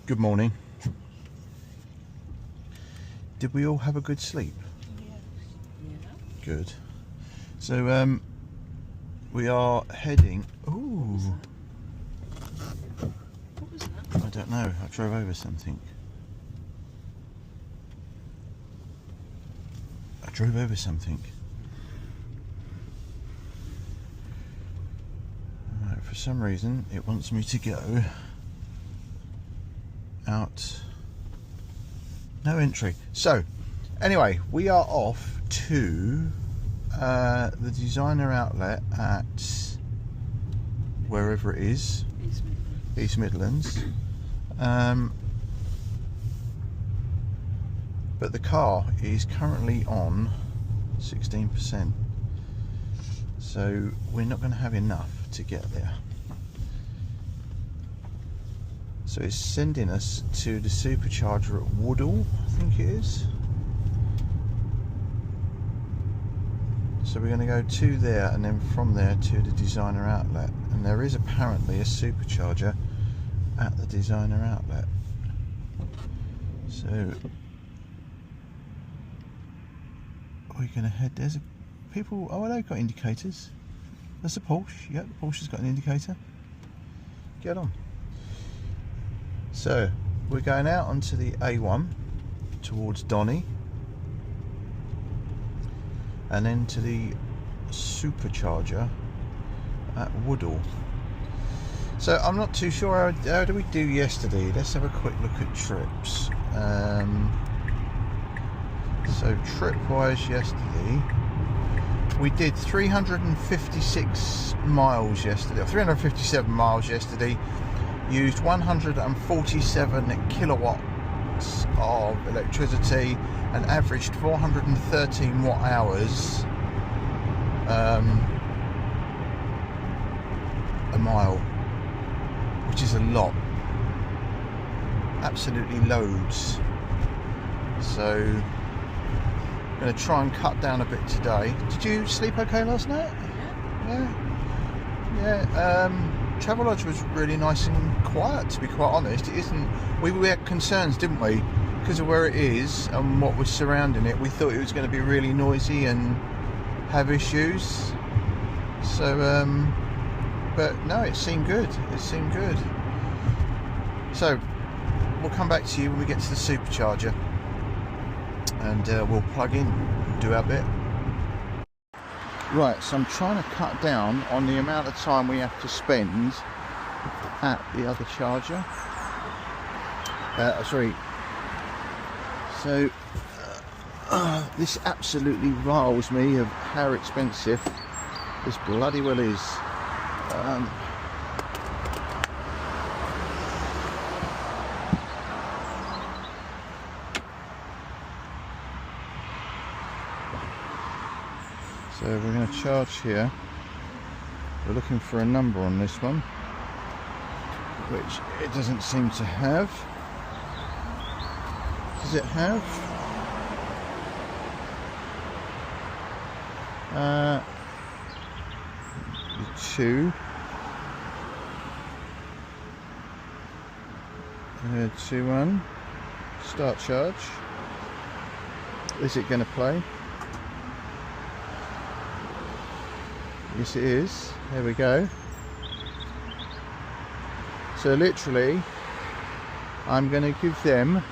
Good morning. Did we all have a good sleep? Yeah. Good. So we are heading. Ooh. What was that? I don't know. I drove over something. Right, for some reason it wants me to go out. No entry. So anyway, we are off to the designer outlet at wherever it is, East Midlands. But the car is currently on 16%, so we're not going to have enough to get there. So it's sending us to the supercharger at Woodall, I think it is. So we're going to go to there and then from there to the designer outlet. And there is apparently a supercharger at the designer outlet. So we're going to head. There's people. Oh, they've got indicators. There's a Porsche. Yep, the Porsche's got an indicator. Get on. So we're going out onto the A1 towards Donny, and then to the supercharger at Woodall. So I'm not too sure how did we do yesterday. Let's have a quick look at trips. So trip wise yesterday we did 356 miles yesterday, or 357 miles yesterday. Used 147 kilowatts of electricity and averaged 413 watt hours a mile, which is a lot, absolutely loads. So I'm going to try and cut down a bit today. Did you sleep okay last night? Yeah. Travelodge was really nice and quiet, to be quite honest. It isn't. We had concerns, didn't we, because of where it is and what was surrounding it. We thought it was going to be really noisy and have issues. So, but no, it seemed good. So we'll come back to you when we get to the supercharger, and we'll plug in and do our bit. Right, so I'm trying to cut down on the amount of time we have to spend at the other charger. So this absolutely riles me of how expensive this bloody well is. So we're going to charge here. We're looking for a number on this one, which it doesn't seem to have. Does it have? The 2. 2-1. Start charge. Is it going to play? Yes, it is. There we go. So literally I'm going to give them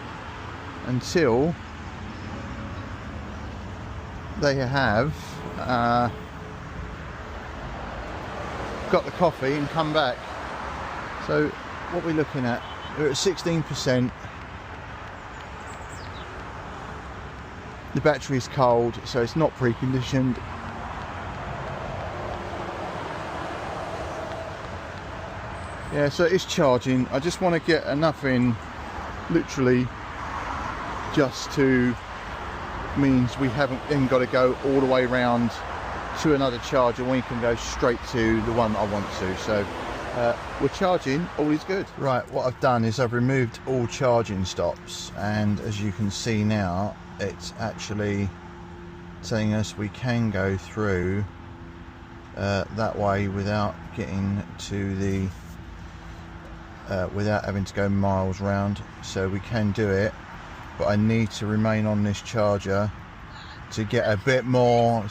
until they have got the coffee and come back. So what we're looking at, we're at 16%. The battery is cold, so it's not preconditioned. Yeah, so it's charging. I just want to get enough in, literally, just to means we haven't then got to go all the way around to another charger. We can go straight to the one I want to. So we're charging, all is good. Right, what I've done is I've removed all charging stops, and as you can see now, it's actually telling us we can go through that way without getting to the without having to go miles round. So we can do it, but I need to remain on this charger to get a bit more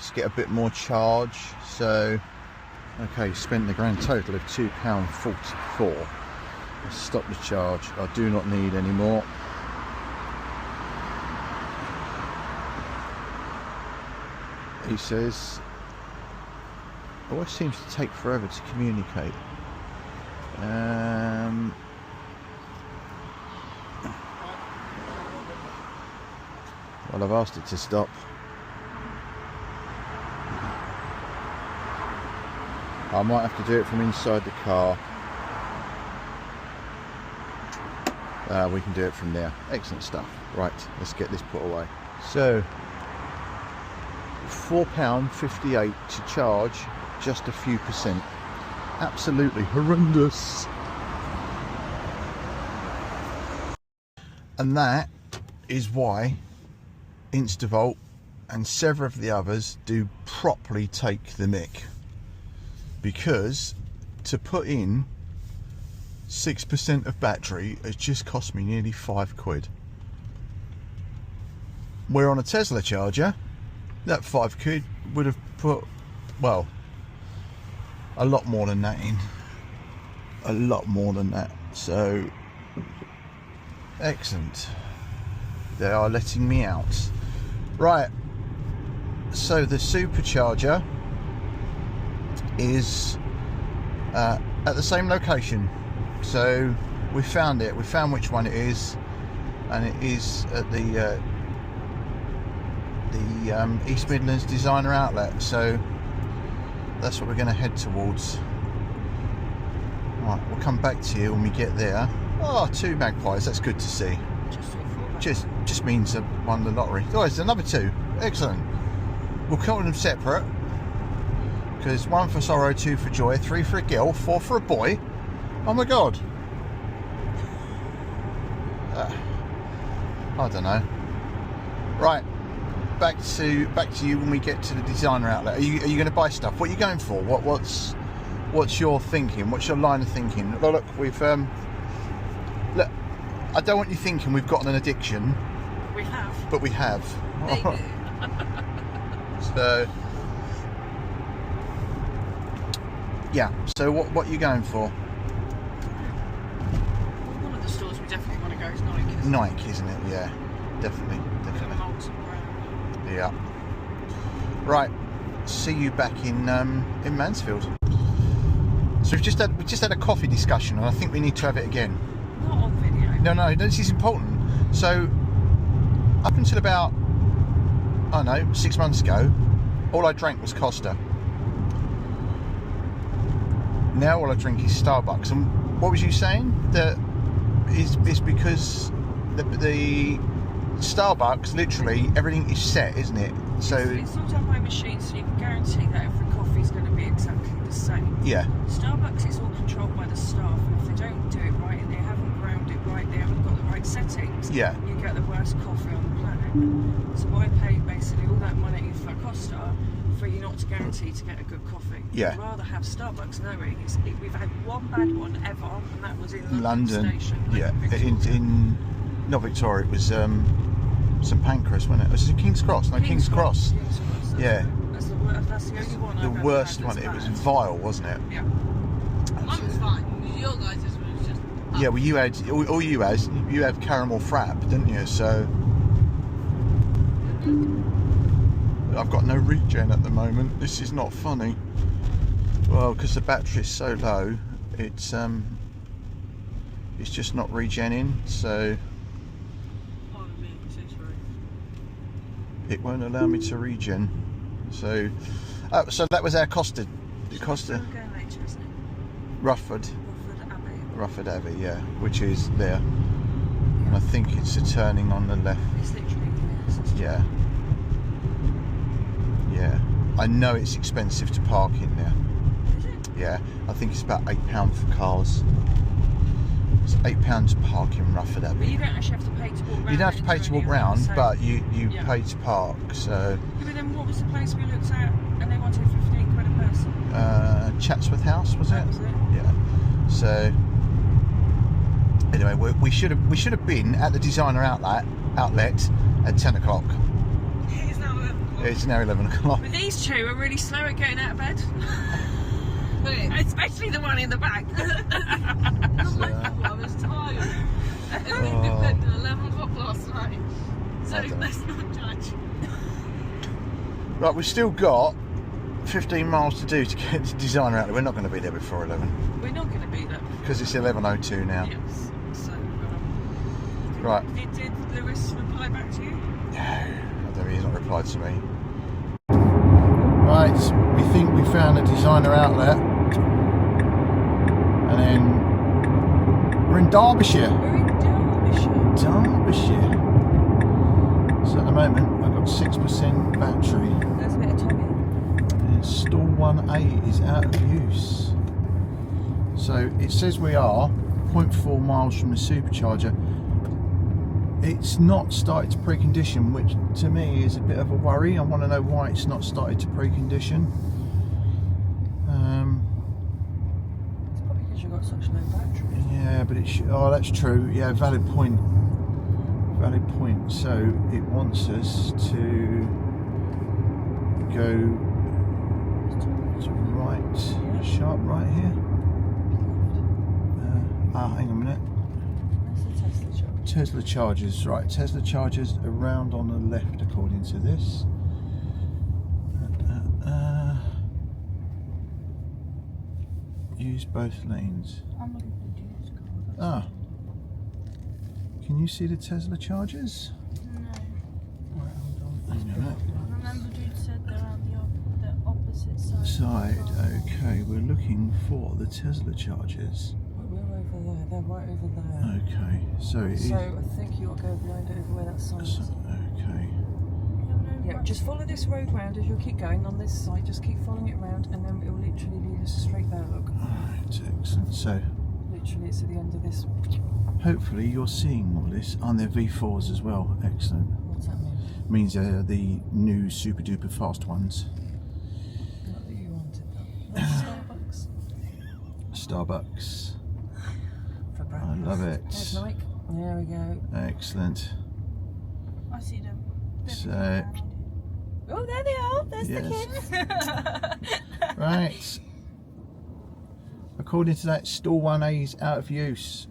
charge. So okay, spent the grand total of £2.44. Let's stop the charge. I do not need any more. He says always seems to take forever to communicate. Well, I've asked it to stop. I might have to do it from inside the car. We can do it from there. Excellent stuff. Right, let's get this put away. So £4.58 to charge just a few percent. Absolutely horrendous. And that is why Instavolt and several of the others do properly take the mick, because to put in 6% of battery has just cost me nearly £5. Where on a Tesla charger, that £5 would have put, well, a lot more than that in. A lot more than that. So, excellent. They are letting me out. Right. So the supercharger is at the same location. So we found it. We found which one it is, and it is at the East Midlands Designer Outlet. So that's what we're going to head towards. Right, we'll come back to you when we get there. Oh, 2 magpies. That's good to see. Just means I won the lottery. Oh, there's another 2. Excellent. We'll count them separate, because 1 for sorrow, 2 for joy, 3 for a girl, 4 for a boy. Oh my god. I don't know. Right, back to you when we get to the designer outlet. Are you going to buy stuff? What are you going for? What's your thinking? What's your line of thinking? Oh, look, we've look. I don't want you thinking we've gotten an addiction. We have. But we have. Maybe. So yeah. So what are you going for? One of the stores we definitely want to go is Nike. Nike, isn't it? Yeah, definitely. Yeah. Right. See you back in Mansfield. So we've just had a coffee discussion, and I think we need to have it again. Not on video. No, this is important. So up until about, I don't know, 6 months ago, all I drank was Costa. Now all I drink is Starbucks. And what was you saying? That is because the Starbucks, literally everything is set, isn't it? So it's all done by machine, so you can guarantee that every coffee is going to be exactly the same. Yeah. Starbucks is all controlled by the staff, and if they don't do it right and they haven't ground it right, they haven't got the right settings, yeah, you get the worst coffee on the planet. So I pay basically all that money for Costa for you not to guarantee to get a good coffee. Yeah. I'd rather have Starbucks knowing we've had one bad one ever, and that was in London Station. Yeah, in not Victoria, it was St Pancras, wasn't it? Was it King's Cross? No, King's Cross. Yeah. That's the only one. The worst one. It was vile, wasn't it? Yeah. Mine was fine. Your guys' was just. Yeah, well, you had you had caramel frap, didn't you? So I've got no regen at the moment. This is not funny. Well, because the battery is so low, it's just not regenning. So it won't allow me to regen. So so that was our Costa. Costa. Rufford. Rufford Abbey, yeah, which is there. And I think it's a turning on the left. It's literally yeah. Yeah. I know it's expensive to park in there. Is it? Yeah. I think it's about £8 for cars. It's £8 to park in Rufford Abbey. But you don't actually have to pay to walk round. You don't have to pay to walk round, but you yeah. pay to park. So. Yeah, but then what was the place we looked at and they wanted 15 quid a person? Chatsworth House, was it? That was it. Yeah. So anyway, we should have been at the Designer Outlet at 10 o'clock. It's now 11 o'clock. It's now 11 o'clock. But these two are really slow at getting out of bed. Wait, Especially the one in the back. not my fault, I was tired. I only been in bed at 11 o'clock last night. So I don't know. let's not judge. Right, we've still got 15 miles to do to get to Designer Outlet. We're not going to be there before 11 We're not going to be there. because it's 11:02 now. Yes. So, Right. Did Lewis reply back to you? No, I don't know, he's not replied to me. Right, we think we found a Designer Outlet, and then we're in Derbyshire. We're in Derbyshire. Derbyshire. So at the moment I've got 6% battery. There's a bit of Tommy. And stall 1A is out of use. So it says we are 0.4 miles from the supercharger. It's not started to precondition, which to me is a bit of a worry. I want to know why it's not started to precondition. It's probably because you've got such low battery. Yeah, but it should. Oh, that's true. Yeah, valid point. Valid point. So it wants us to go to right, sharp right here. Hang on a minute. That's the Tesla charger. Tesla chargers, right? Tesla chargers around on the left, according to this. Use both lanes. I'm looking for the dude's car. Ah, can you see the Tesla chargers? No. Right, hold on. Hang on a minute. Remember dude said they're on the opposite side. Okay, we're looking for the Tesla chargers. We're over there. They're right over there. Okay, so it is. So I think you ought to go behind over where that sign is. Okay. Yeah, just follow this road round as you'll keep going on this side. Just keep following it round, and then it will literally lead us straight there. Look, Alright, excellent. So literally, it's at the end of this. hopefully you're seeing all this. And they're V4s as well. Excellent. What's that mean? Means they're the new super duper fast ones. Not that you wanted that. That's Starbucks Starbucks. for breakfast. I love There's it. Nike. There we go. Excellent. I see them. So, Oh, there they are. There's Yes. the kids. right. According to that, stall 1A is out of use.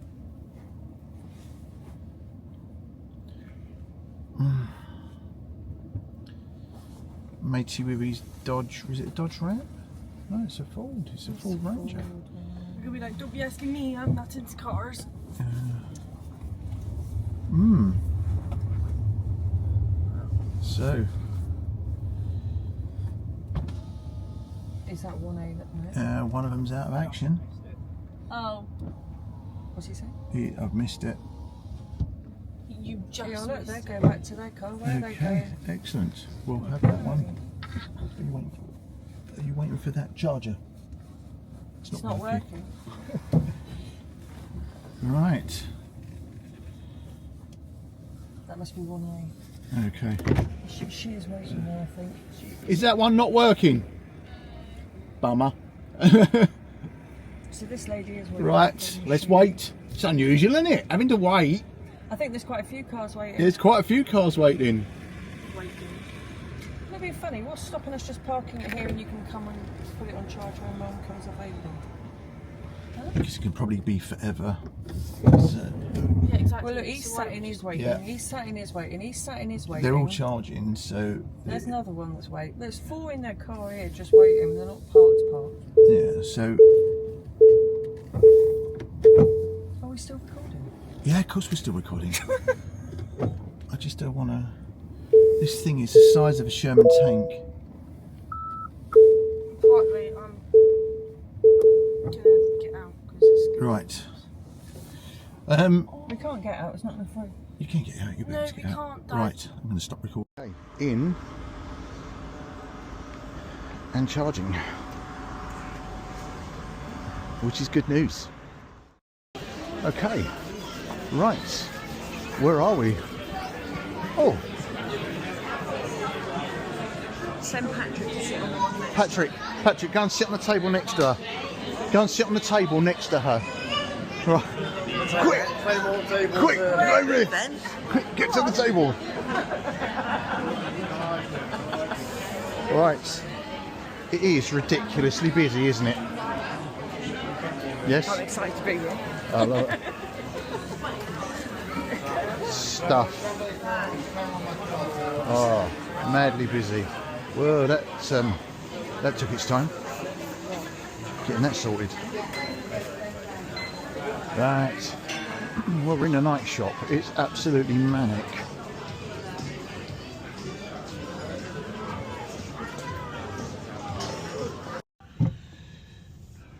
Matey with his Dodge, was it a Dodge Ram? No, it's a Ford. It's a Ford Ranger. You're gonna be like, don't be asking me, I'm not into cars. So, Is that 1A that no? one of them's out of action. Oh, What's he saying? I've missed it. you just Yeah, look, missed they it. go back to their car. Where are they Okay, going? excellent. We'll have that one. Are you waiting for that charger? It's not working. Right. That must be 1A. Okay. She is waiting there, I think. Is that one not working? Bummer. So this lady is waiting. Right, let's wait. It's unusual, isn't it? Having to wait. I think there's quite a few cars waiting. There's quite a few cars waiting. It'd be funny. What's stopping us just parking it here and you can come and put it on charge when one comes available? Because it can probably be forever. So, Yeah, exactly. Well, look, he's So sat why- in his waiting. Yeah. He's sat in his waiting. He's sat in his waiting. they're all charging, so There's another one that's waiting. There's 4 in their car here just waiting. They're not parked. yeah. So Are we still recording? yeah, of course we're still recording. I just don't want to. This thing is the size of a Sherman tank. Partly, I'm gonna get out because it's Right. We can't get out. It's not enough room. You can get out. You'll be No, able to we get out. can't, Dad. Right. I'm going to stop recording. Okay. In and charging, which is good news. Okay. Right. Where are we? Oh. send Patrick to sit on the one next. Patrick, go and sit on the table next to her. Go and sit on the table next to her. Right. Quick, quick, over here. Quick, get to the table. Right. It is ridiculously busy, isn't it? Yes? I'm excited to be here. I love it. Stuff. Oh, madly busy. Whoa, that took its time. Getting that sorted. Right. Well, we're in a night shop. It's absolutely manic.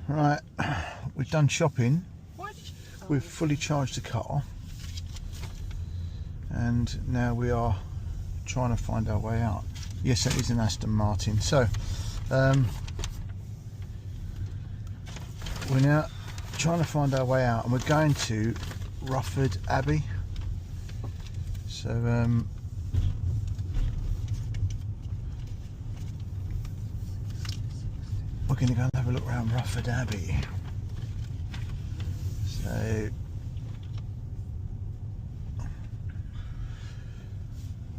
Right, we've done shopping. We've fully charged the car, and now we are trying to find our way out. Yes, that is an Aston Martin. So we're now trying to find our way out, and we're going to Rufford Abbey. So we're going to go and have a look around Rufford Abbey. So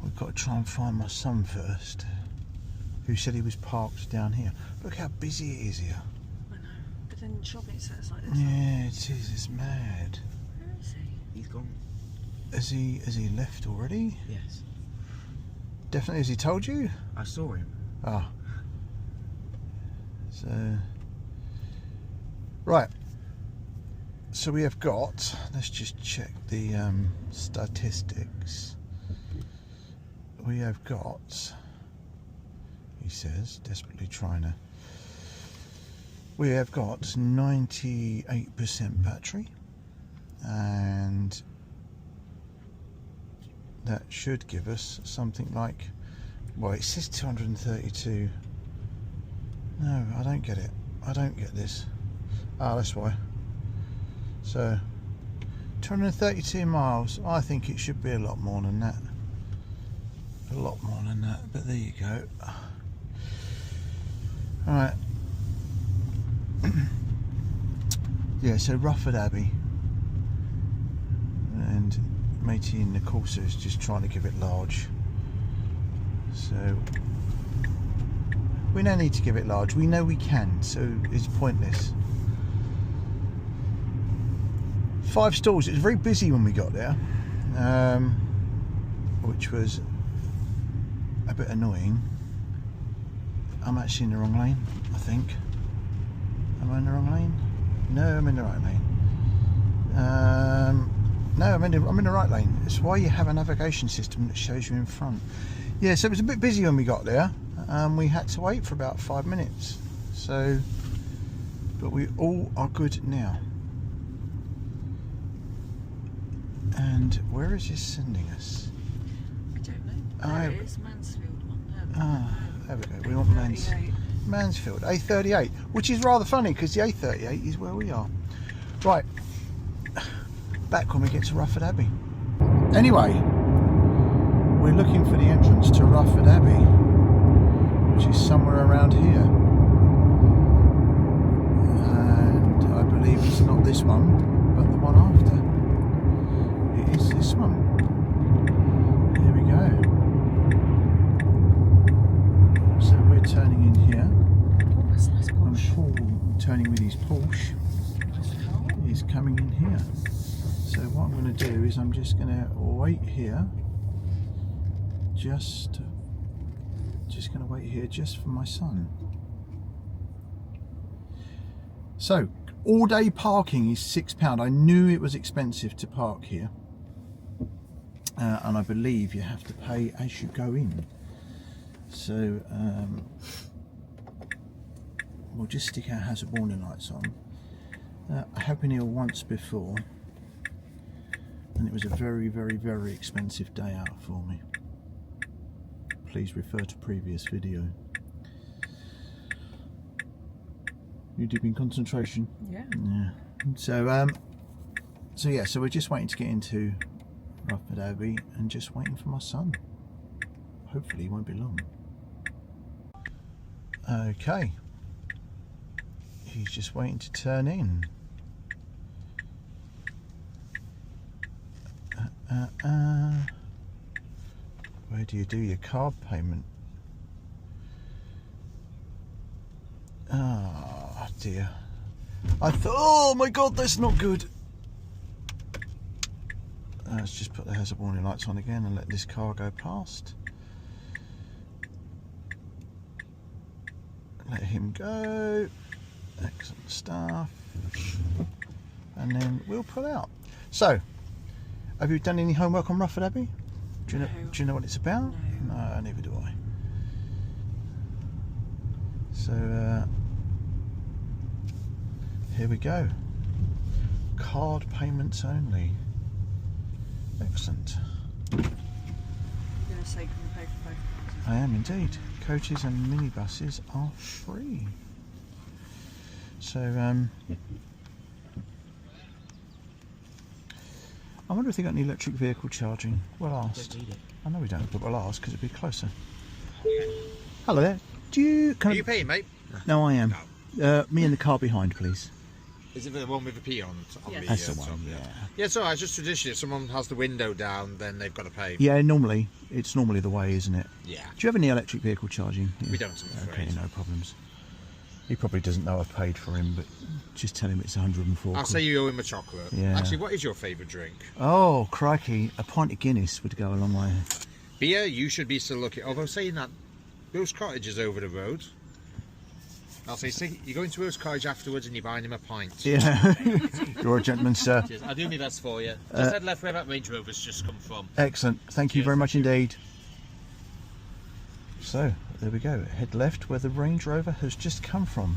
we've got to try and find my son first, who said he was parked down here. Look how busy it is here. I know, but then shopping centres like this. Yeah, it is. It's mad. Where is he? He's gone. Has he left already? Yes. Definitely. Has he told you? I saw him. Ah. So right. So we have got. Let's just check the statistics. We have got. He says, desperately trying to. We have got 98% battery, and that should give us something like. Well, it says 232. No, I don't get it. I don't get this. Ah, that's why. So 232 miles. I think it should be a lot more than that. A lot more than that, but there you go. Alright. Yeah, so Rufford Abbey. And matey in the Corsa is just trying to give it large. So we don't need to give it large. We know we can, so it's pointless. 5 stalls. It was very busy when we got there, which was a bit annoying. I'm actually in the wrong lane, I think. Am I in the wrong lane? No, I'm in the right lane. No, I'm in the right lane. It's why you have a navigation system that shows you in front. Yeah, so it was a bit busy when we got there. We had to wait for about 5 minutes. So, but we all are good now. And where is this sending us? I don't know. There it is, Mansfield one. There we go. We want Mansfield, A38, which is rather funny because the A38 is where we are. Right, back when we get to Rufford Abbey. Anyway, we're looking for the entrance to Rufford Abbey, which is somewhere around here. And I believe it's not this one, but the one after. It is this one. Here we go. So we're turning in here. Oh, that's nice And Porsche. Paul, turning with his Porsche, is coming in here. So what I'm going to do is I'm just going to wait here. Just going to wait here just for my son. So all day parking is £6. I knew it was expensive to park here, and I believe you have to pay as you go in. So we'll just stick our hazard warning lights on. I have been here once before, and it was a very, very, very expensive day out for me. Please refer to previous video. You deep in concentration? Yeah. Yeah. So yeah, so we're just waiting to get into Rufford Abbey and just waiting for my son. Hopefully it won't be long. Okay. He's just waiting to turn in. Where do you do your card payment? Oh dear. I thought, oh my god, that's not good. Let's just put the hazard warning lights on again and let this car go past. Let him go. Excellent stuff. And then we'll pull out. So, have you done any homework on Rufford, Abbey? Do you know what it's about? No, neither do I. So, here we go. Card payments only. Excellent. You're going to say, can we pay for both cars? I am indeed. Coaches and minibuses are free. So, I wonder if they got any electric vehicle charging. We'll ask. I know we don't, but we'll ask because it'll be closer. Hello there. Are you paying, mate? No, I am. Me in the car behind, please. Is it the one with the P on? Yes. That's the one, yeah. Yeah, it's alright, it's just tradition. If someone has the window down, then they've got to pay. Yeah, it's normally the way, isn't it? Yeah. Do you have any electric vehicle charging? Yeah. We don't, I'm afraid. Okay, no problems. He probably doesn't know I've paid for him, but just tell him it's 104 I'll quid. say you owe him a chocolate. Yeah. Actually, what is your favourite drink? Oh, crikey. A pint of Guinness would go a long way. Beer, you should be still looking. Although saying that, Will's Cottage is over the road. I'll say, see, you go into Will's Cottage afterwards and you're buying him a pint. Yeah. You're a gentleman, sir. Cheers. I'll do my best for you. Just head left where that Range Rover's just come from. Excellent. Thank you very much indeed. So, there we go. Head left where the Range Rover has just come from.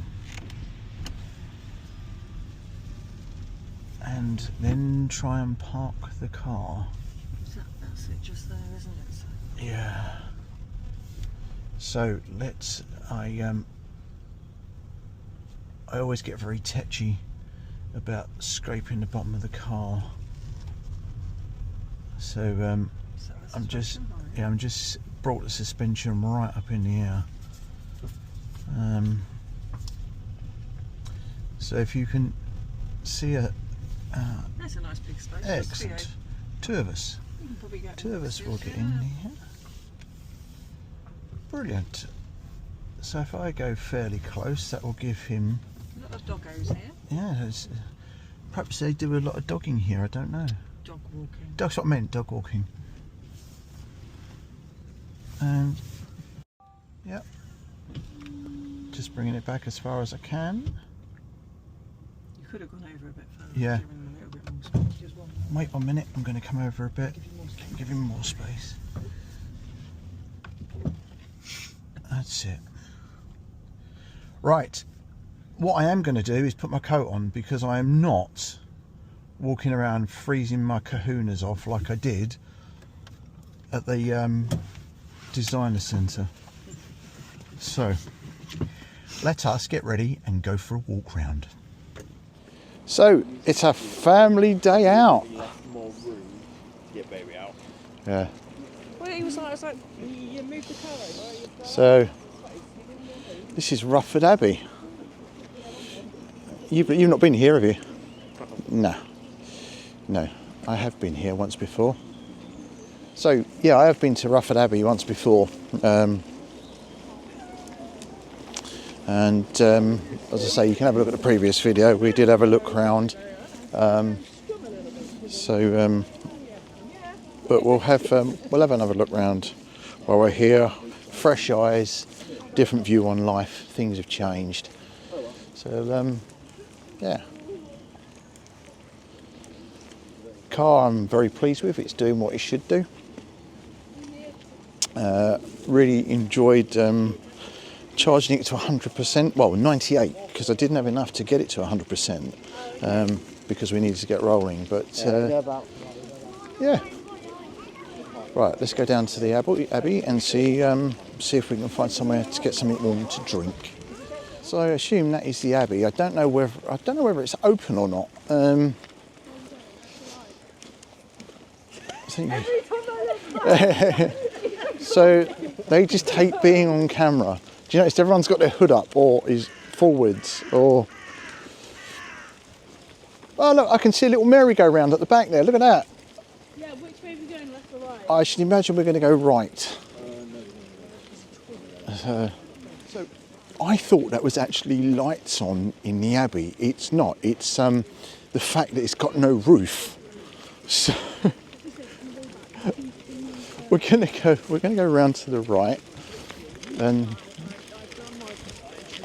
And then try and park the car. That's it, just there, isn't it? So. Yeah. So I always get very tetchy about scraping the bottom of the car. So I'm just brought the suspension right up in the air. So if you can see That's a nice big space. excellent. Two of us. You can probably get Two of us will get in here. Brilliant. So if I go fairly close, that will give him. A lot of doggos here. Yeah, perhaps they do a lot of dogging here. I don't know. Dog walking. That's what I meant. Dog walking. And yep, just bringing it back as far as I can. You could have gone over a bit further. Yeah. Giving them a little bit more space. Just one more. Wait 1 minute. I'm going to come over a bit. Give you more space. Give him more space. That's it. Right. What I am going to do is put my coat on because I am not walking around freezing my kahunas off like I did at the designer centre. So let us get ready and go for a walk round. So it's a family day out. More room. Get baby out. Yeah. Well, he was like, you moved the car over. So this is Rufford Abbey. You've not been here, have you? No. I have been here once before. So yeah, I have been to Rufford Abbey once before. And as I say, you can have a look at the previous video. We did have a look round. But we'll have another look round while we're here. Fresh eyes, different view on life. Things have changed. So yeah. Car I'm very pleased with. It's doing what it should do. Really enjoyed charging it to 100%. Well, 98 because I didn't have enough to get it to 100% because we needed to get rolling. But yeah. Right, let's go down to the Abbey and see if we can find somewhere to get something warm to drink. So I assume that is the Abbey. I don't know whether it's open or not. So they just hate being on camera. Do you notice everyone's got their hood up or is forwards or... Oh look, I can see a little merry-go-round at the back there, look at that. Yeah, which way are we going, left or right? I should imagine we're going to go right. So I thought that was actually lights on in the Abbey. It's not. It's the fact that it's got no roof. So we're going to go around to the right, and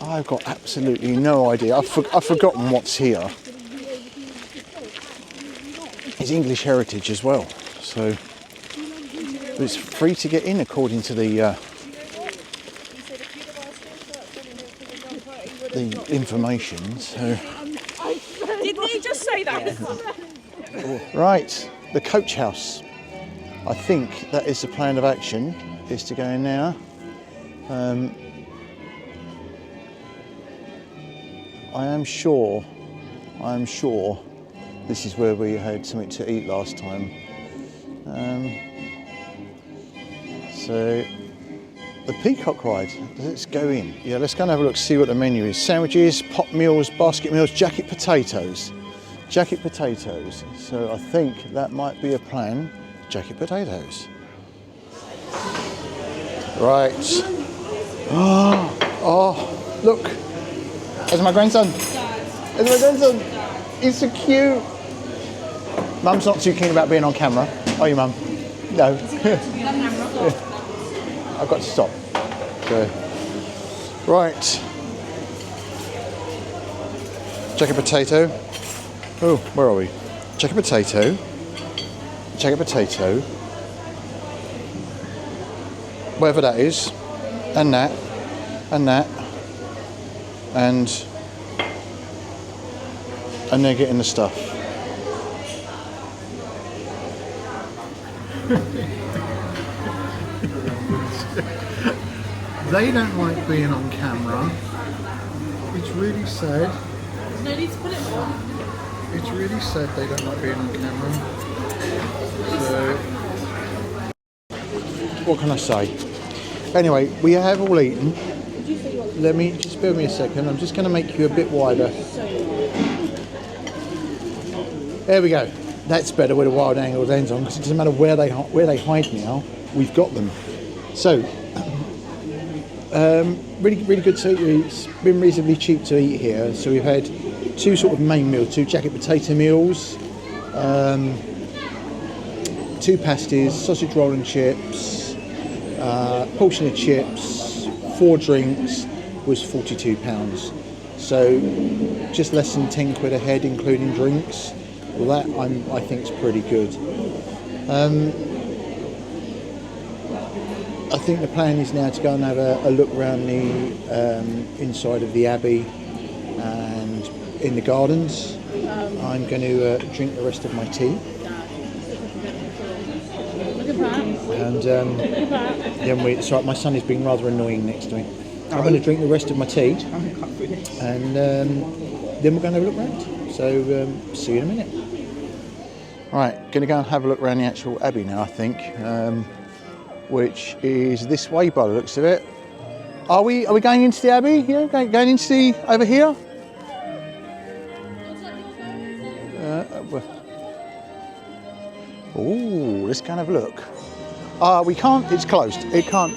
I've got absolutely no idea. I've forgotten what's here. It's English heritage as well, so it's free to get in according to the information. So Didn't he just say that? right, the coach house. I think that is the plan of action, is to go in now. I am sure this is where we had something to eat last time. So the peacock ride, let's go in. Yeah, let's go and have a look, see what the menu is. Sandwiches, pot meals, basket meals, jacket potatoes. Jacket potatoes. So I think that might be a plan. Jacket potatoes. Right. Oh, look. There's my grandson. There's my grandson. He's so cute. Mum's not too keen about being on camera. Are you, Mum? No. I've got to stop. So, right. Jacket potato. Oh, where are we? Jacket potato. Jacket potato. Whatever that is. And that. And that. And they're getting the stuff. They don't like being on camera. It's really sad. No need to put it on. It's really sad they don't like being on camera. So, what can I say? Anyway, we have all eaten. Let me, just bear with me a second. I'm just going to make you a bit wider. There we go. That's better with a wide angle lens on, because it doesn't matter where they hide now. We've got them. So, really good to eat. It's been reasonably cheap to eat here. So we've had two sort of main meals, two jacket potato meals, two pasties, sausage roll and chips, portion of chips, 4 drinks was £42. So just less than 10 quid a head, including drinks. Well, that I think is pretty good. I think the plan is now to go and have a look around the inside of the Abbey and in the gardens. I'm going to drink the rest of my tea. Look at that. And Look at that. my son is being rather annoying next to me. I'm going to drink the rest of my tea, and then we're going to have a look around. So see you in a minute. Right, going to go and have a look around the actual Abbey now, I think, which is this way by the looks of it. Are we going into the Abbey? Yeah, going into the over here. Oh, let's go and have a look. We can't. It's closed. It can't.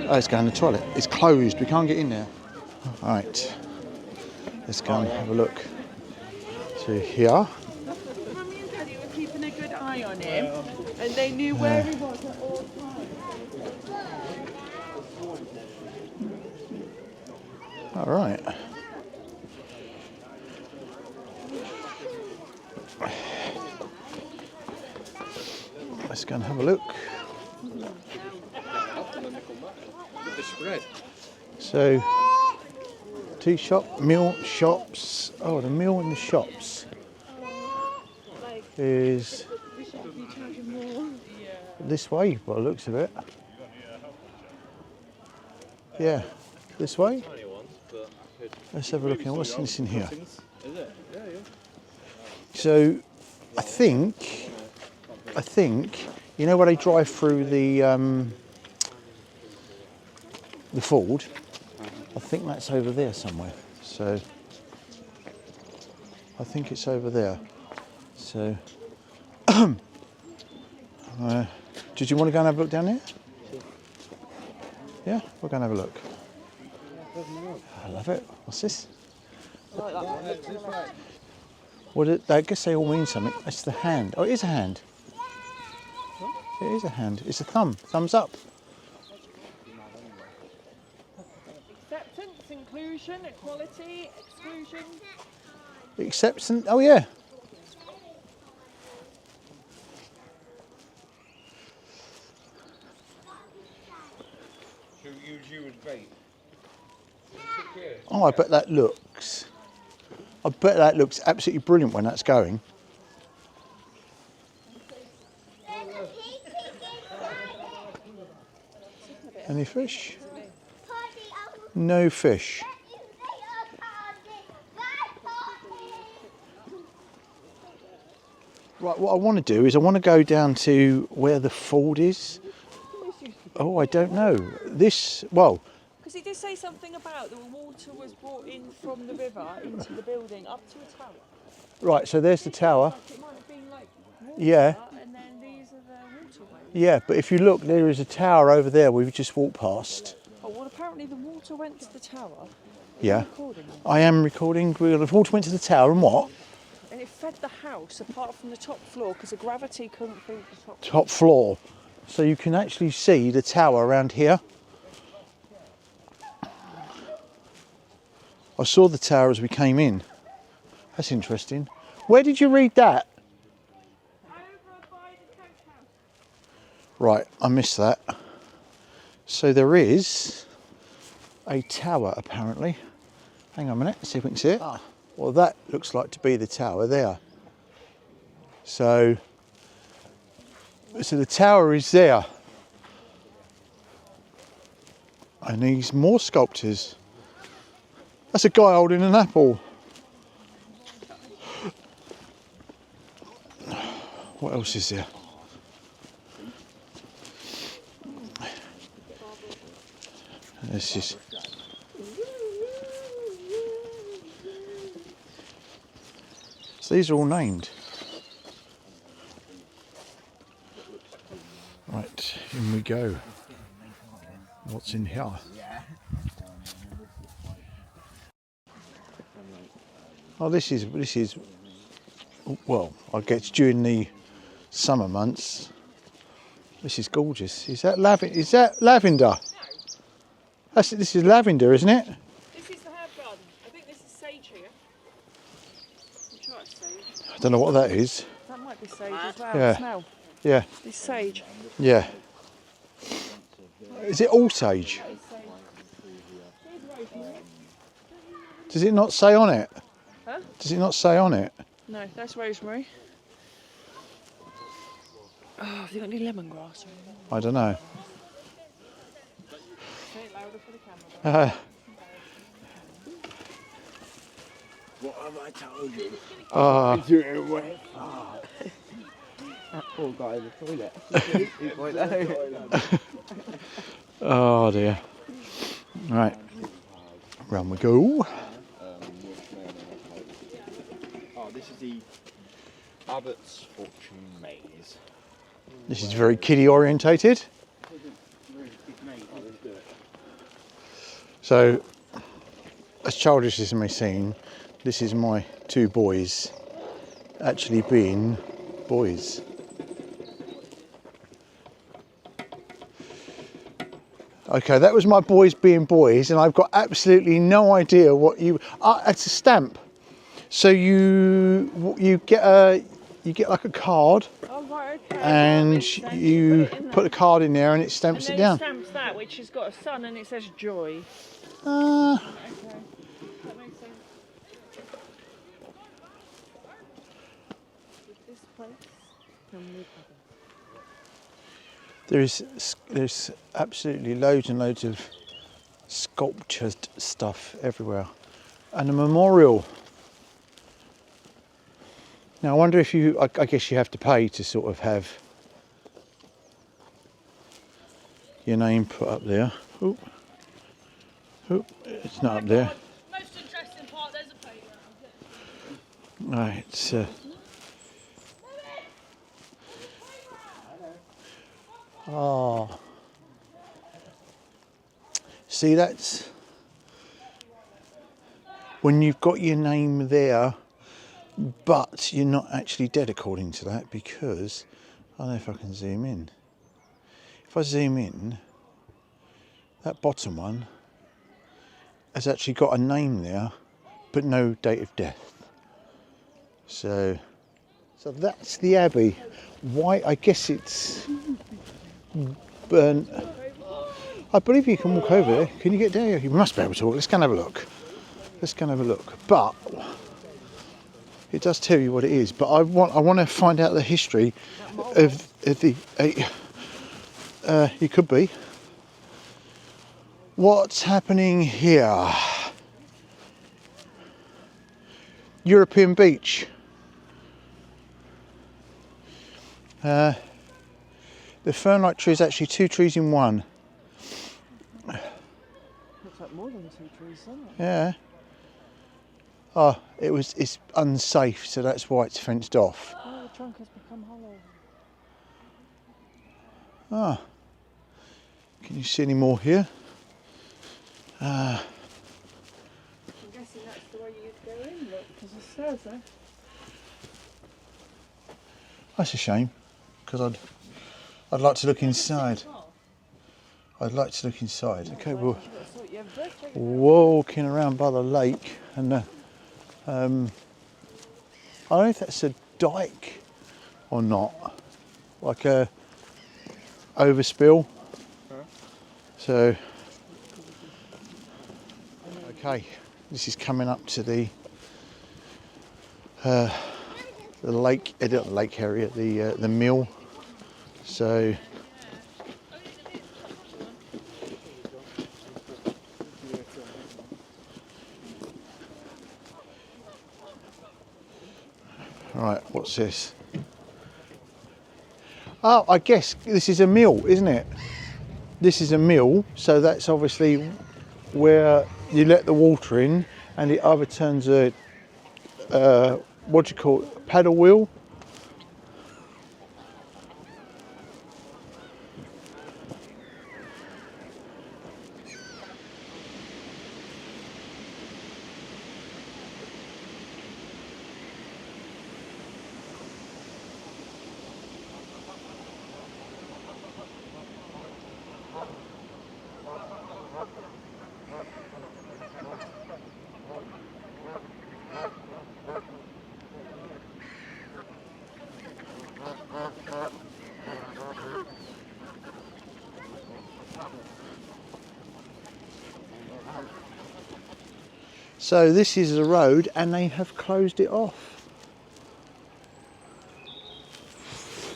It's going to the toilet. It's closed. We can't get in there. All right. Let's go and have a look. To here. Mummy and Daddy were keeping a good eye on him, and they knew where he was at all times. All right. Let's go and have a look. So, tea shop, meal shops. Oh, the meal in the shops is this way by the looks of it. Yeah, this way. Let's have a look in. What's this in here? So, I think, you know where they drive through the the Ford. I think that's over there somewhere. So I think it's over there. So did you want to go and have a look down there? Yeah, we'll go and have a look. I love it. What's this? Well, I guess they all mean something. It's the hand. Oh, it is a hand. It is a hand. It's a thumb. Thumbs up. Acceptance, inclusion, equality, exclusion. Acceptance. Oh, yeah. Should we use you as bait? Oh, I bet that looks. I bet that looks absolutely brilliant when that's going. Any fish? No fish. Right, what I want to do is I want to go down to where the Ford is. Oh, I don't know. This, well, Because he did say something about the water was brought in from the river into the building up to a tower. right, so there's the tower. Like it might have been like water, Yeah. and then these are the waterways. Yeah, but if you look, there is a tower over there we've just walked past. Oh, well, apparently the water went to the tower. Yeah. Recording. I am recording. The water went to the tower and what? And it fed the house apart from the top floor because the gravity couldn't feed the top. Top floor. So you can actually see the tower around here. I saw the tower as we came in. That's interesting. Where did you read that? Right, I missed that. So there is a tower apparently. Hang on a minute, see if we can see it. Ah, well, that looks like to be the tower there. So the tower is there. And these more sculptures. That's a guy holding an apple. What else is there? This is. So these are all named. Right, in we go. What's in here? Oh, this is well, I guess during the summer months. This is gorgeous. Is that lavender? This is lavender, isn't it? This is the herb garden. I think this is sage here. I'm sure it's sage. I don't know what that is. That might be sage as well. Yeah. Smell. Yeah, It's sage. yeah. Is it all sage? Does it not say on it? Huh? Does it not say on it? No, that's rosemary. Oh, have you got any lemongrass or anything? I don't know. Say it louder for the camera. What have I told you? Uh, You're wet. That poor guy in the toilet. He's like that. oh dear. Right. Round we go. Oh, this is the Abbott's Fortune Maze. This is very kiddie orientated. So, as childish as it may seem, this is my two boys actually being boys. Okay, that was my boys being boys, and I've got absolutely no idea what you. It's a stamp. So you get like a card, Oh, right, okay. and That makes sense. you put it in put the there. card in there, and it stamps And it then down. it stamps that, which has got a sun and it says joy. Uh, Okay. That makes sense. This place. there's absolutely loads and loads of sculptured stuff everywhere, and a memorial. Now I wonder if I guess you have to pay to sort of have your name put up there. Ooh, Oh, it's not up there. Most interesting part, there's a playground. Right, it's oh. See, that's when you've got your name there, but you're not actually dead according to that, because I don't know if I can zoom in. If I zoom in, that bottom one has actually got a name there, but no date of death. So that's the Abbey. Why? I guess it's burnt. I believe you can walk over there. Can you get there? You must be able to walk. Let's go and have a look. Let's go and have a look. But it does tell you what it is. But I want to find out the history of the. It could be. What's happening here? European beach. The fernlight tree is actually 2 trees in one. Looks like more than 2 trees, doesn't it? Yeah. Oh, it's unsafe, so that's why it's fenced off. Oh, the trunk has become hollow. Ah. Can you see any more here? I'm guessing that's the way you'd go in, look, because there's stairs there. That's a shame, because I'd like to look inside. I'd like to look inside. Okay, we're walking around by the lake, and I don't know if that's a dike or not, like a overspill. So, okay, this is coming up to the lake, not lake area, the mill. So. Right, what's this? Oh, I guess this is a mill, isn't it? This is a mill, so that's obviously where you let the water in, and it either turns a what do you call it, a paddle wheel. So this is the road, and they have closed it off.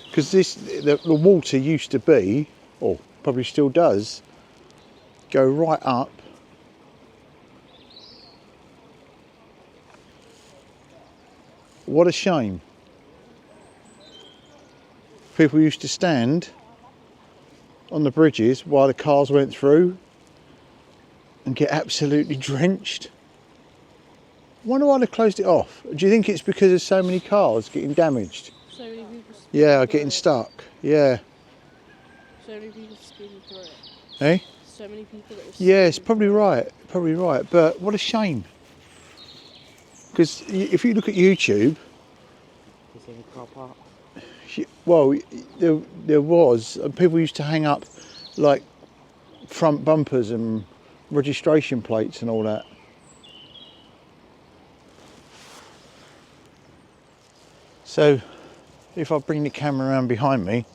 Because the water used to be, or probably still does, go right up. What a shame. People used to stand on the bridges while the cars went through and get absolutely drenched. I wonder why they closed it off. Do you think it's because there's so many cars getting damaged? So many people. Yeah, getting stuck. Yeah. So many people speeding through it. Eh? So many people that were. Yeah, it's probably right. Probably right. But what a shame. Because if you look at YouTube, Is there a car park? well, there was. People used to hang up like front bumpers and registration plates and all that. So, if I bring the camera around behind me,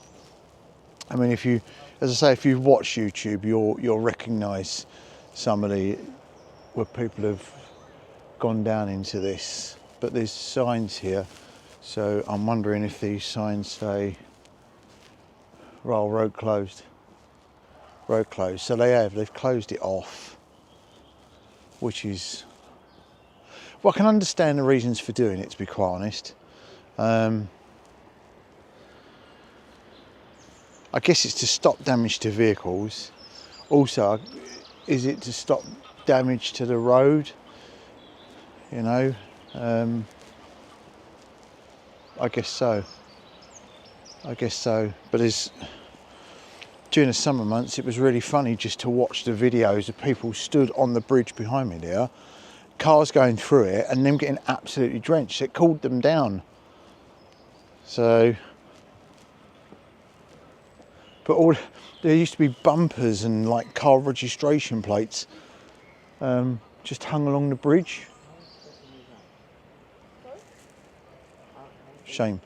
I mean, if you, as I say, if you watch YouTube, you'll recognise some of the where people have gone down into this. But there's signs here, so I'm wondering if these signs say, "Well, road closed." Road closed. So they've closed it off, which is. Well, I can understand the reasons for doing it, to be quite honest. I guess it's to stop damage to vehicles. Also, is it to stop damage to the road, you know. I guess so. But during the summer months, it was really funny just to watch the videos of people stood on the bridge behind me there, cars going through it and them getting absolutely drenched. It cooled them down. So, but there used to be bumpers and like car registration plates just hung along the bridge. Shame.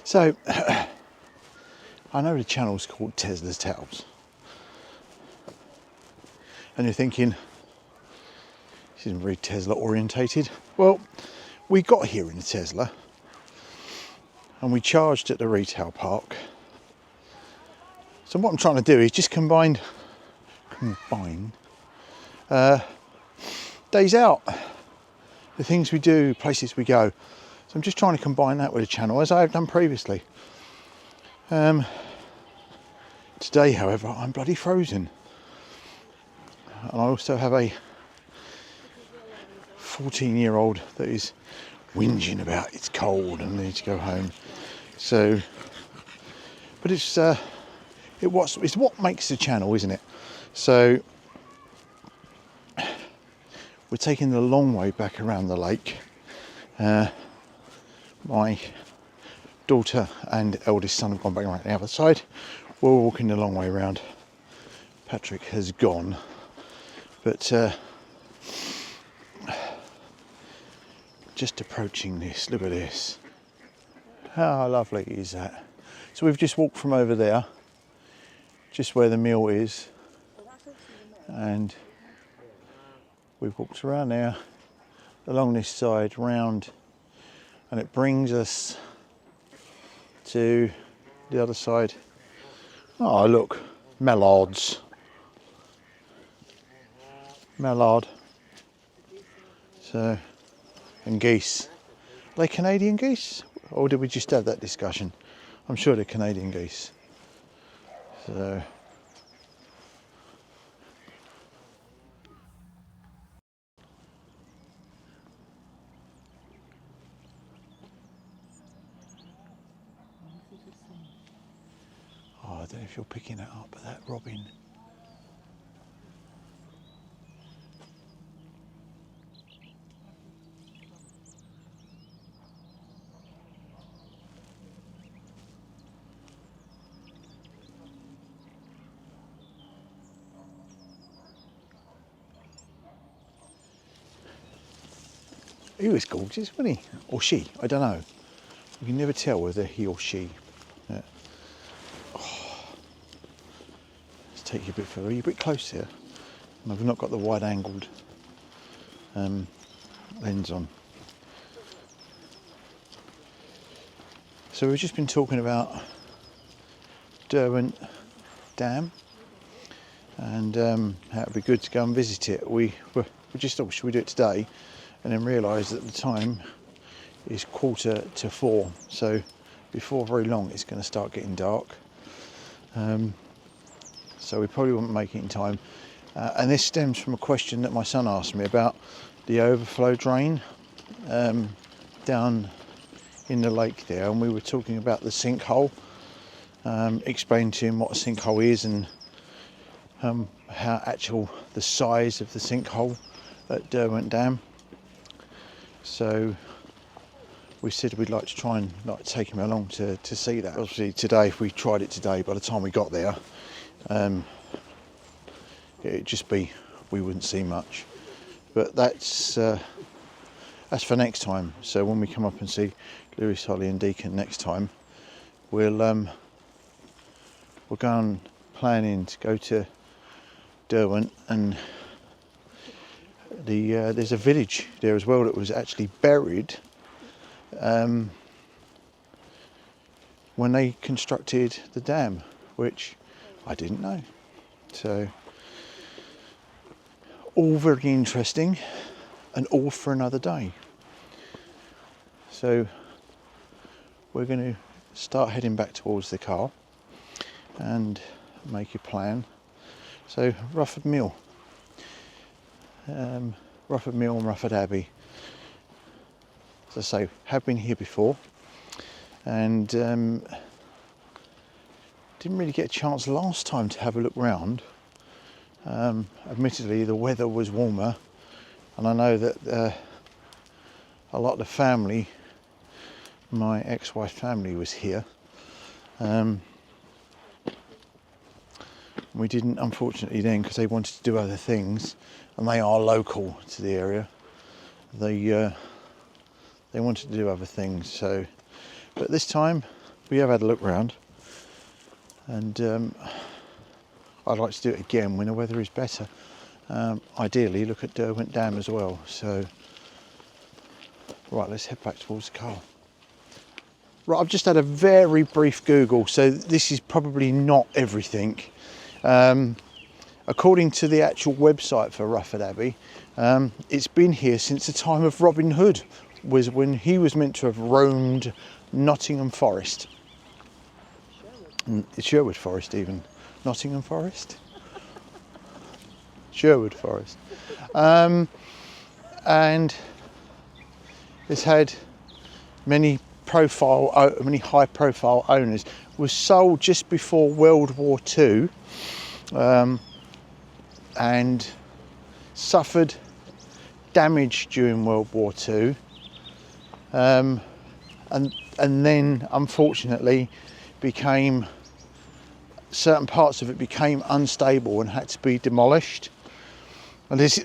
So, I know the channel's called Tesla's Tales, and you're thinking, this isn't very Tesla orientated. Well, we got here in a Tesla, and we charged at the retail park. So what I'm trying to do is just combine days out, the things we do, places we go. So I'm just trying to combine that with a channel, as I have done previously. Today, however, I'm bloody frozen. And I also have a 14-year-old that is whinging about it's cold and needs to go home. So, but it's what makes the channel, isn't it? So we're taking the long way back around the lake. My daughter and eldest son have gone back around the other side. We're walking the long way around. Patrick has gone, but just approaching this. Look at this. How lovely is that? So we've just walked from over there, just where the mill is, and we've walked around there, along this side, round, and it brings us to the other side. Oh look, mallards. Mallard. So, and geese. Are they Canadian geese? Or did we just have that discussion? I'm sure they're Canadian geese. So. Oh, I don't know if you're picking that up, but that robin. He was gorgeous, wasn't he? Or she, I don't know. You can never tell whether he or she. Yeah. Oh. Let's take you a bit further. You're a bit close here. And I've not got the wide angled lens on. So we've just been talking about Derwent Dam and how it'd be good to go and visit it. We just thought, should we do it today? And then realised that the time is 3:45, so before very long it's going to start getting dark. So we probably won't make it in time. And this stems from a question that my son asked me about the overflow drain down in the lake there, and we were talking about the sinkhole. Explained to him what a sinkhole is and how the size of the sinkhole at Derwent Dam. So we said we'd like to try and take him along to see that. Obviously today, if we tried it today, by the time we got there, it'd just be, we wouldn't see much. But that's for next time. So when we come up and see Lewis, Holly and Deacon next time, we'll go and planning to go to Derwent and there's a village there as well that was actually buried when they constructed the dam, which I didn't know. So all very interesting, and all for another day. So we're going to start heading back towards the car and make a plan. So Rufford Mill, Rufford Mill and Rufford Abbey, as I say, have been here before, and didn't really get a chance last time to have a look round. Admittedly, the weather was warmer, and I know that a lot of the family, my ex-wife's family, was here. We didn't, unfortunately, then, because they wanted to do other things, and they are local to the area. They wanted to do other things. So, but this time we have had a look round, and I'd like to do it again when the weather is better. Ideally, look at Derwent Dam as well. So, right, let's head back towards the car. Right, I've just had a very brief Google, so this is probably not everything. According to the actual website for Rufford Abbey, it's been here since the time of Robin Hood, was when he was meant to have roamed Nottingham Forest. Sherwood Forest even. Nottingham Forest? Sherwood Forest. And it's had many high profile owners. Was sold just before World War II, and suffered damage during World War II, and then unfortunately certain parts of it became unstable and had to be demolished. And this,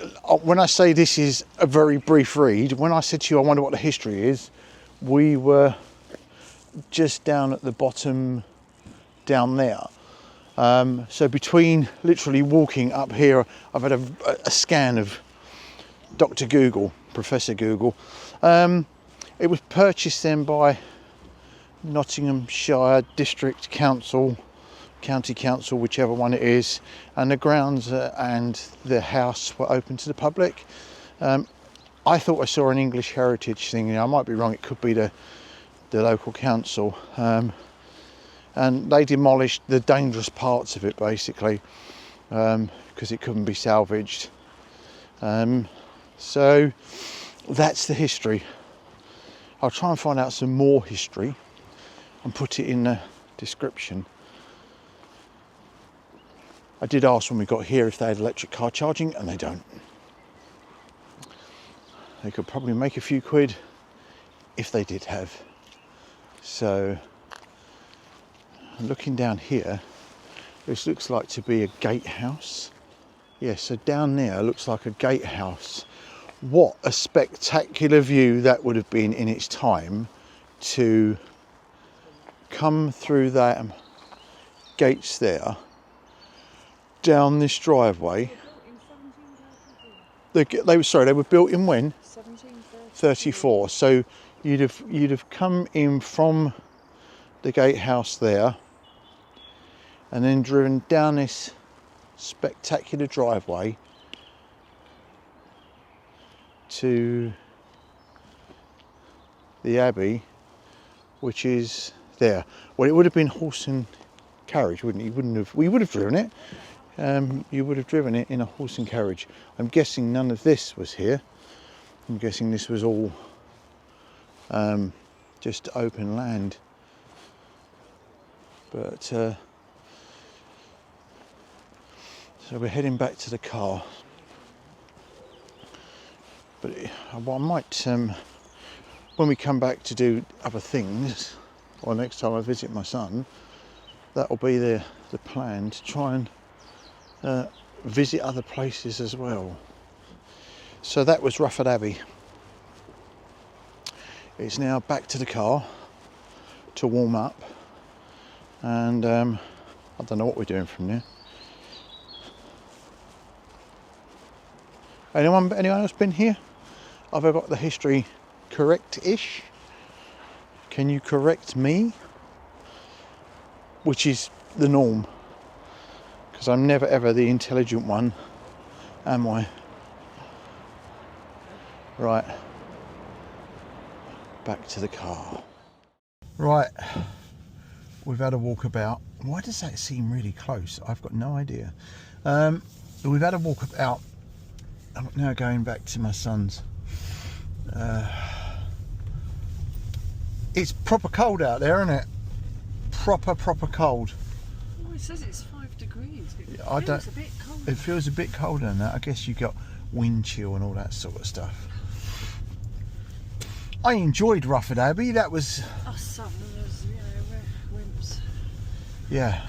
when I say this is a very brief read, when I said to you I wonder what the history is, we were just down at the bottom down there. So between literally walking up here, I've had a scan of Dr. Google, Professor Google. It was purchased then by Nottinghamshire District Council, County Council, whichever one it is, and the grounds and the house were open to the public. I thought I saw an English heritage thing. I might be wrong, it could be the local council. And they demolished the dangerous parts of it basically, because it couldn't be salvaged. So that's the history. I'll try and find out some more history and put it in the description. I did ask when we got here if they had electric car charging, and they don't. They could probably make a few quid if they did have. So, looking down here, this looks like to be a gatehouse. Yeah, so down there looks like a gatehouse. What a spectacular view that would have been in its time, to come through that gates there, down this driveway. They were built in when? 1734. So you'd have come in from the gatehouse there, and then driven down this spectacular driveway to the Abbey, which is there. Well, it would have been horse and carriage, wouldn't it? We would have driven it. You would have driven it in a horse and carriage. I'm guessing none of this was here. I'm guessing this was all just open land. But so we're heading back to the car. But I might, when we come back to do other things, or next time I visit my son, that'll be the plan, to try and visit other places as well. So that was Rufford Abbey. It's now back to the car to warm up, and I don't know what we're doing from there. Anyone else been here? Have I got the history correct-ish? Can you correct me? Which is the norm, because I'm never ever the intelligent one, am I? Right, back to the car. Right, we've had a walkabout. Why does that seem really close? I've got no idea. We've had a walkabout. I'm now going back to my son's. It's proper cold out there, isn't it? Proper cold. Oh, it says it's 5 degrees. It I feels don't. a bit cold. It feels a bit colder than that. I guess you got wind chill and all that sort of stuff. I enjoyed Rufford, Abbey. That was. Us southerners, you know, we're wimps. Yeah.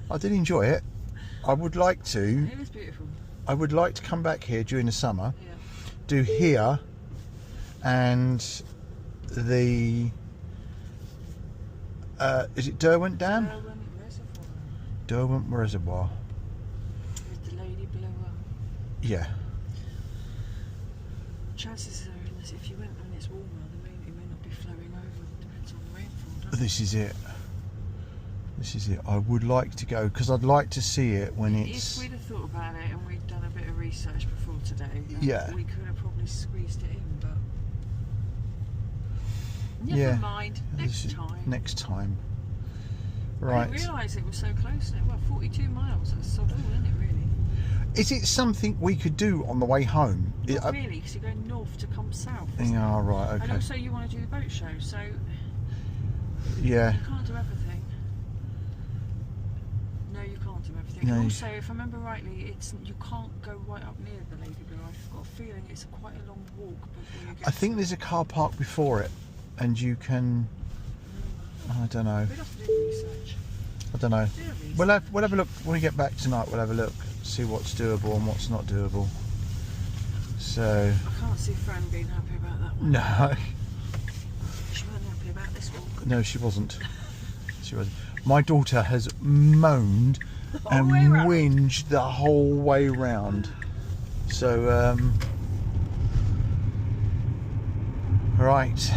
I did enjoy it. I would like to. It was beautiful. I would like to come back here during the summer. Yeah. Do here and the. Is it Derwent Dam? Derwent Reservoir. With the lady below her. Yeah. Chances are, unless if you went when it's warmer, it may not be flowing over. Depends on the rainfall, doesn't it? This is it. This is it. I would like to go because I'd like to see it when it's. If we'd have thought about it and we'd done a bit of research before today, then Yeah. we could have probably squeezed it in, but never Yeah. mind. Next time. I Right. didn't realise it was so close. Well, 42 miles. That's sod all, isn't it, really? Is it something we could do on the way home? Not really, because you're going north to come south. isn't it? Yeah, right, And okay. also you want to do the boat show, so Yeah. you can't do everything. No, you can't do everything. No. Also, if I remember rightly, you can't go right up near the Lady Blue. I've got a feeling it's quite a long walk before you get I think there's a car park before it, and you can. I don't know. We'd have to do research. I don't know. Do research. We'll have a look when we get back tonight. We'll have a look, see what's doable and what's not doable. So. I can't see Fran being happy about that one. No. She wasn't happy about this walk. No, she wasn't. She wasn't. My daughter has moaned and way round. whinged the whole way round. So, right.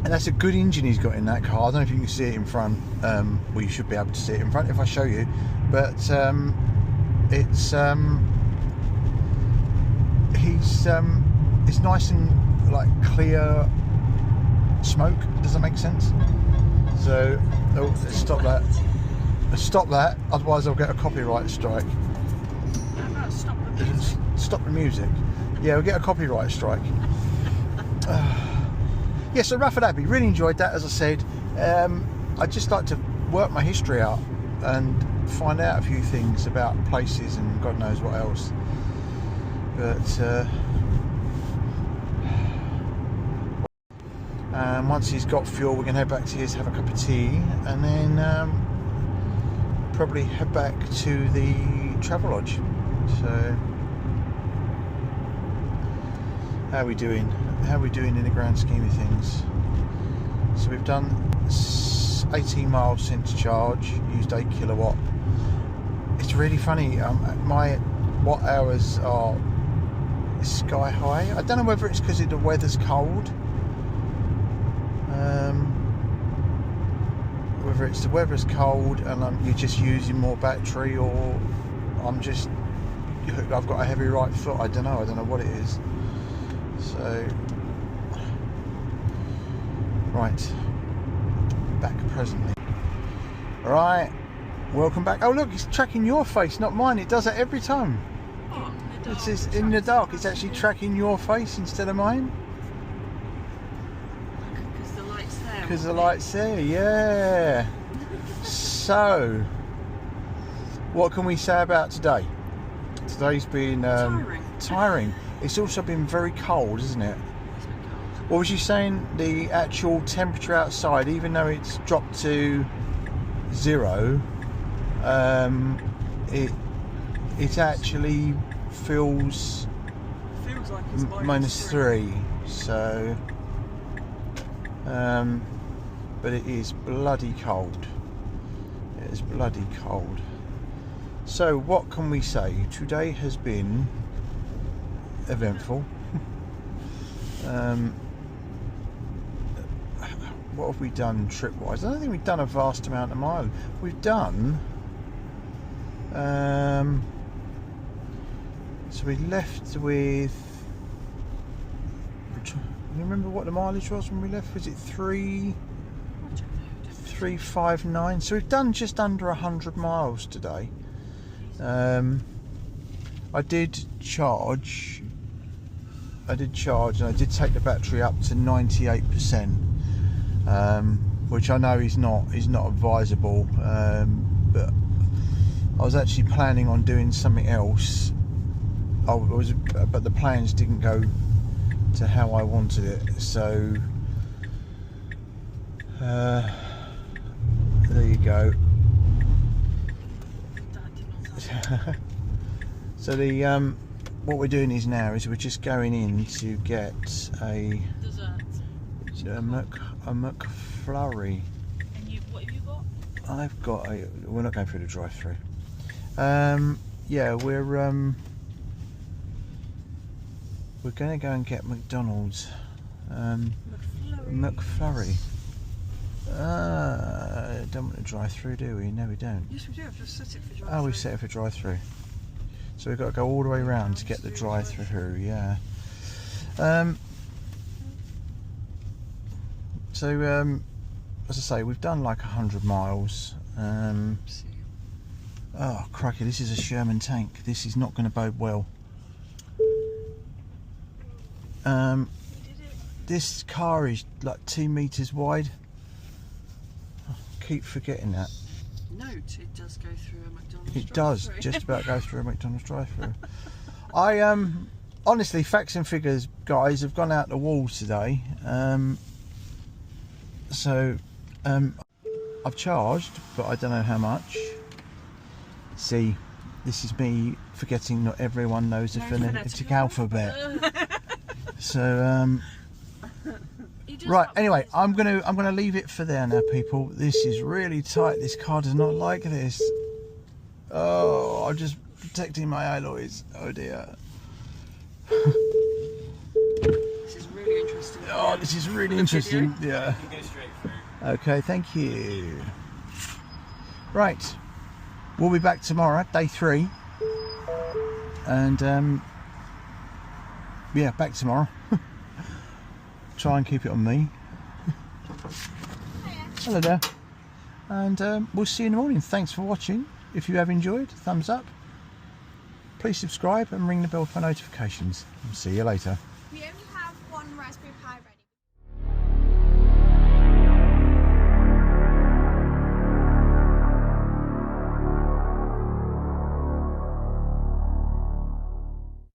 And that's a good engine he's got in that car. I don't know if you can see it in front. Well, you should be able to see it in front if I show you. But it's nice and like clear smoke. Does that make sense? So, oh, let's stop that. Let's stop that. Otherwise, I'll get a copyright strike. How about stop the music? Stop the music. Yeah, we'll get a copyright strike. Yeah, so Rufford Abbey, really enjoyed that. As I said, I'd just like to work my history out and find out a few things about places and God knows what else. But once he's got fuel, we're going to head back to his, have a cup of tea, and then probably head back to the Travelodge. So, how are we doing? How are we doing in the grand scheme of things? So we've done 18 miles since charge, used 8 kilowatt. It's really funny, my watt hours are sky high. I don't know whether it's because the weather's cold, whether it's the weather's cold and you're just using more battery, or I've got a heavy right foot. I don't know what it is. So, right, back presently. Right, welcome back. Oh look, it's tracking your face, not mine. It does that every time. Oh, It's just in the dark. It's actually tracking your face instead of mine. Because the light's there. Because the light's there, yeah. So, what can we say about today? Today's been tiring. It's also been very cold, isn't it? It's been cold. What was you saying? The actual temperature outside, even though it's dropped to 0, it actually feels Feels like it's -3. So, but it is bloody cold. It is bloody cold. So what can we say? Today has been eventful. What have we done trip-wise? I don't think we've done a vast amount of mileage. We've done. So we left with. Do you remember what the mileage was when we left? Was it 359? So we've done just under 100 miles today. I did charge and I did take the battery up to 98%, which I know is not advisable, but I was actually planning on doing something else. But the plans didn't go to how I wanted it, so there you go. So the what we're doing now is we're just going in to get a McFlurry. And what have you got? I've got a. We're not going through the drive-through. Yeah, we're going to go and get McDonald's. McFlurry. Don't want to drive through, do we? No, we don't. Yes, we do. I've just set it for drive-through. Oh, we set it for drive-through. So we've got to go all the way around to get the drive-through. Yeah. So as I say, we've done like 100 miles. Oh, crikey! This is a Sherman tank. This is not going to bode well. This car is like 2 meters wide. I keep forgetting that. Note, it does go through a McDonald's It does drive-through. just about go through a McDonald's drive-through. I honestly, facts and figures, guys, have gone out the walls today. I've charged, but I don't know how much. See, this is me forgetting not everyone knows the phonetic alphabet. So right, anyway, I'm gonna leave it for there now, people. This is really tight. This car does not like this. Oh, I'm just protecting my alloys. Oh dear. This is really interesting. Oh, this is really interesting. Yeah. Okay, thank you. Right, we'll be back tomorrow, day 3, and yeah, back tomorrow. Try and keep it on me. Hello there, and we'll see you in the morning. Thanks for watching. If you have enjoyed, thumbs up. Please subscribe and ring the bell for notifications. See you later. We only